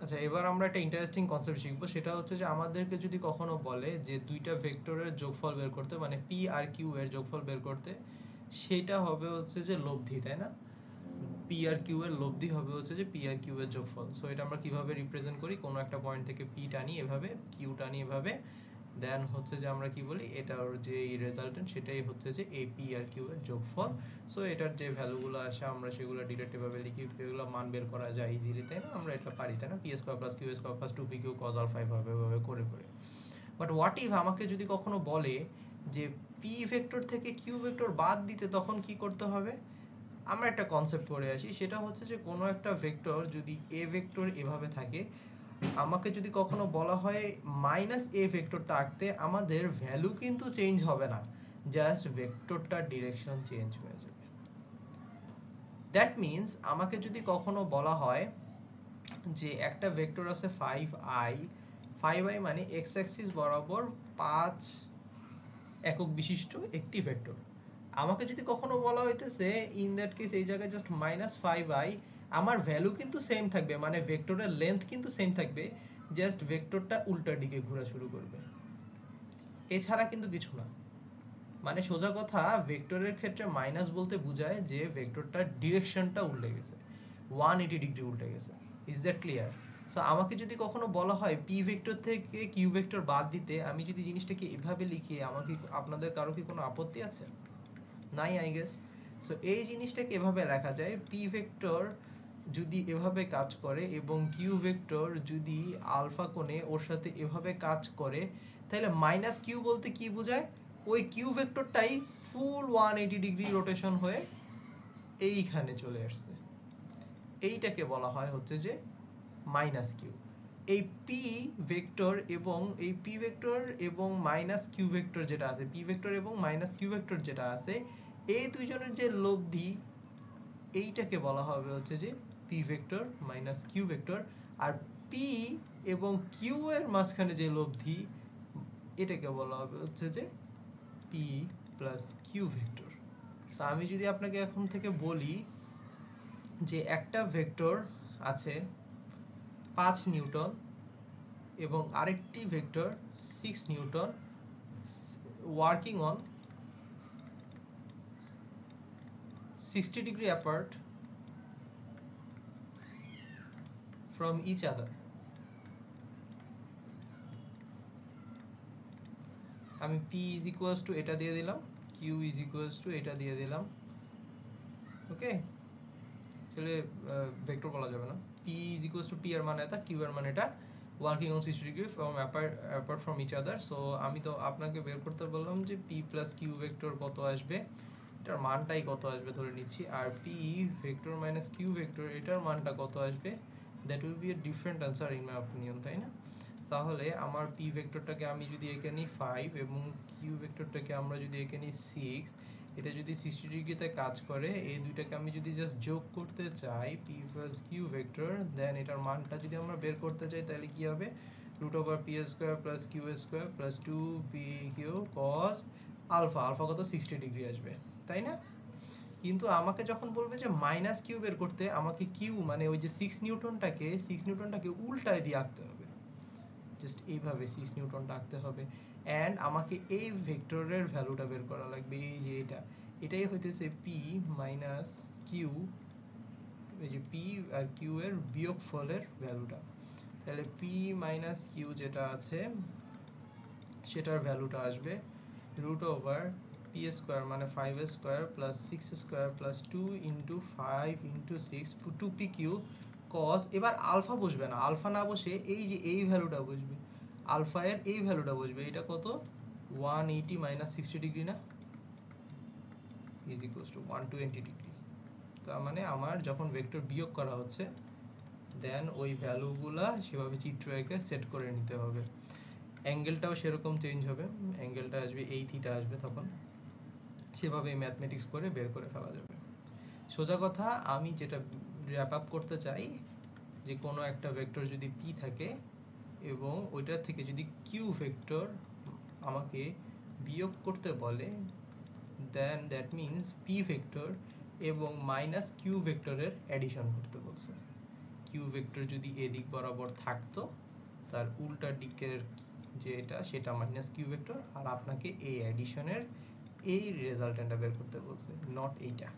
আচ্ছা, এবার আমরা একটা ইন্টারেস্টিং কনসেপ্ট শিখবো, সেটা হচ্ছে যে আমাদেরকে যদি কখনো বলে যে দুইটা ভেক্টরের যোগফল বের করতে, মানে পি আর কিউ এর যোগফল বের করতে, সেটা হবে হচ্ছে যে লব্ধি, তাই না? পি আর কিউ এর লব্ধি হবে হচ্ছে যে পি আর কিউ এর যোগফল। সো এটা আমরা কিভাবে রিপ্রেজেন্ট করি, কোনো একটা পয়েন্ট থেকে পি টানি এভাবে, কিউ টানি এভাবে, দেন হচ্ছে যে আমরা কি বলি, এটার যে রেজাল্টেন্ট সেটাই হচ্ছে যে এ পি আর কিউ এর যোগফল। সো এটার যে ভ্যালুগুলো আসে আমরা সেগুলো ডিরেক্টভাবে লিখি, এগুলো মান বের করা যায় ইজিলি, তাই না? আমরা এটা পারি, তাই না? P square plus Q square plus two P Q cos alpha এভাবে এভাবে করে করে। বাট হোয়াট ইফ আমাকে যদি কখনো বলে যে পি ভেক্টর থেকে কিউ ভেক্টর বাদ দিতে, তখন কি করতে হবে? আমরা একটা কনসেপ্ট পড়ে আসি, সেটা হচ্ছে যে কোনো একটা ভেক্টর যদি এ ভেক্টর এভাবে থাকে, আমাকে যদি কখনো বলা হয় মাইনাস এ ভেক্টরটা আঁকতে, আমাদের ভ্যালু কিন্তু চেঞ্জ হবে না, জাস্ট ভেক্টরটার ডিরেকশন চেঞ্জ হয়ে যাবে। দ্যাট মিনস আমাকে যদি কখনো বলা হয় যে একটা ভেক্টর আছে 5i, 5i মানে এক্স অ্যাক্সিস বরাবর 5 একক বিশিষ্ট একটি ভেক্টর, আমাকে যদি কখনো বলা হইতেছে ইন দ্যাট কেস এই জায়গায় জাস্ট -5i, আমার ভ্যালু কিন্তু সেম থাকবে, মানে ভেক্টরের লেন্থ কিন্তু সেম থাকবে, জাস্ট ভেক্টরটা উল্টা দিকে ঘোরা শুরু করবে, এছাড়া কিন্তু কিছু না। মানে সোজা কথা, ভেক্টরের ক্ষেত্রে মাইনাস বলতে বোঝায় যে ভেক্টরটার ডিরেকশনটা উল্টে গেছে, 180 ডিগ্রি উল্টে গেছে। Is that clear? সো আমাকে যদি কখনো বলা হয় পি ভেক্টর থেকে কিউ ভেক্টর বাদ দিতে, আমি যদি জিনিসটাকে এভাবে লিখি, আমাকে আপনাদের কারো কি কোনো আপত্তি আছে? নাই, আই গেস। সো এই জিনিসটাকে এভাবে লেখা যায়, পি ভেক্টর যদি এভাবে কাজ করে এবং কিউ ভেক্টর যদি আলফা কোণে ওর সাথে এভাবে কাজ করে, তাহলে মাইনাস কিউ বলতে কি বোঝায়? ওই কিউ ভেক্টরটাই ফুল 180 ডিগ্রি রোটেশন হয়ে এইখানে চলে আসছে, এইটাকে বলা হয় হচ্ছে যে মাইনাস কিউ। এই পি ভেক্টর এবং এই পি ভেক্টর এবং মাইনাস কিউ ভেক্টর যেটা আছে, পি ভেক্টর এবং মাইনাস কিউ ভেক্টর যেটা আছে, এই দুইজনের যে লব্ধি, এইটাকে বলা হবে হচ্ছে যে P vector minus Q vector. আর পি এবং কিউ এর মাঝখানে যে লব্ধি, এটাকে বলা হবে হচ্ছে যে P plus Q vector. So আমি যদি আপনাকে এখন থেকে বলি যে একটা ভেক্টর আছে 5 নিউটন এবং আরেকটি vector 6 newton, working on 60 degree apart from each other, আমি পি ইজ ইকুয়ালস টু এটা দিয়ে দিলাম, কিউ ইজ ইকুয়ালস টু এটা দিয়ে দিলাম, ওকে? তাহলে ভেক্টর বলা যাবে না, P is equals to P এর মানে এটা, কিউ এর মানে এটা, working on 60 degree from apart from each other. So আমি তো আপনাকে বের করতে বললাম যে পি প্লাস কিউ ভেক্টর কত আসবে, এটার মানটাই কত আসবে ধরে নিচ্ছি, আর P vector minus Q vector এটার মানটা কত আসবে, that will be a different answer in my opinion, তাই না? তাহলে আমার পি ভেক্টরটাকে আমি যদি এঁকে নিই 5 এবং কিউ ভেক্টরটাকে আমরা যদি এঁকে নিই 6, এটা যদি 60 ডিগ্রিতে কাজ করে, এই দুইটাকে আমি যদি জাস্ট যোগ করতে চাই পি প্লাস কিউ ভেক্টর, দেন এটার মানটা যদি আমরা বের করতে চাই, তাহলে কি হবে? Root over P square plus Q square plus 2 P Q cos alpha, alpha কত 60 ডিগ্রি আসবে, তাই না? কিন্তু আমাকে যখন বলবে যে মাইনাস কিউ বের করতে, আমাকে কিউ মানে ওই যে 6 নিউটনটাকে উল্টায় দিয়ে আঁকতে হবে, জাস্ট এইভাবে 6 নিউটনটা আঁকতে হবে, অ্যান্ড আমাকে এই ভেক্টরের ভ্যালুটা বের করা লাগবে, এই যে এটাই হইতেছে পি মাইনাস কিউ, এই যে পি আর কিউ এর বিয়োগফলের ভ্যালুটা। তাহলে পি মাইনাস কিউ যেটা আছে সেটার ভ্যালুটা আসবে রুট ওভার পি স্কোয়ার মানে 5 square plus 6 square plus 2 into 5 into 6 two P Q cos, এবার আলফা বসবে না, আলফা না বসে এই যে এই ভ্যালুটা বসবে, আলফা এর এই ভ্যালুটা বসবে, এটা কত 180 মাইনাস 60 ডিগ্রি না, ইজ ইকুয়ালস টু 120 ডিগ্রি। তার মানে আমার যখন ভেক্টর বিয়োগ করা হচ্ছে, দেন ওই ভ্যালুগুলা সেভাবে চিত্র এঁকে সেট করে নিতে হবে, অ্যাঙ্গেলটাও সেরকম চেঞ্জ হবে, অ্যাঙ্গেলটা আসবে এই থিটা আসবে, তখন সেভাবে ম্যাথমেটিক্স করে বের করে ফেলা যাবে। সোজা কথা, আমি যেটা র্যাপ আপ করতে চাই, যে কোনো একটা ভেক্টর যদি পি থাকে এবং ওইটার থেকে যদি কিউ ভেক্টর আমাকে বিয়োগ করতে বলে, দেন দ্যাট মিনস পি ভেক্টর এবং মাইনাস কিউ ভেক্টরের অ্যাডিশন করতে বলছে, কিউ ভেক্টর যদি এদিক বরাবর থাকতো তার উল্টা দিকের যেটা সেটা মাইনাস কিউ ভেক্টর, আর আপনাকে এই অ্যাডিশনের এই রেজাল্টেন্টটা বের করতে বলছে, নট এইটা।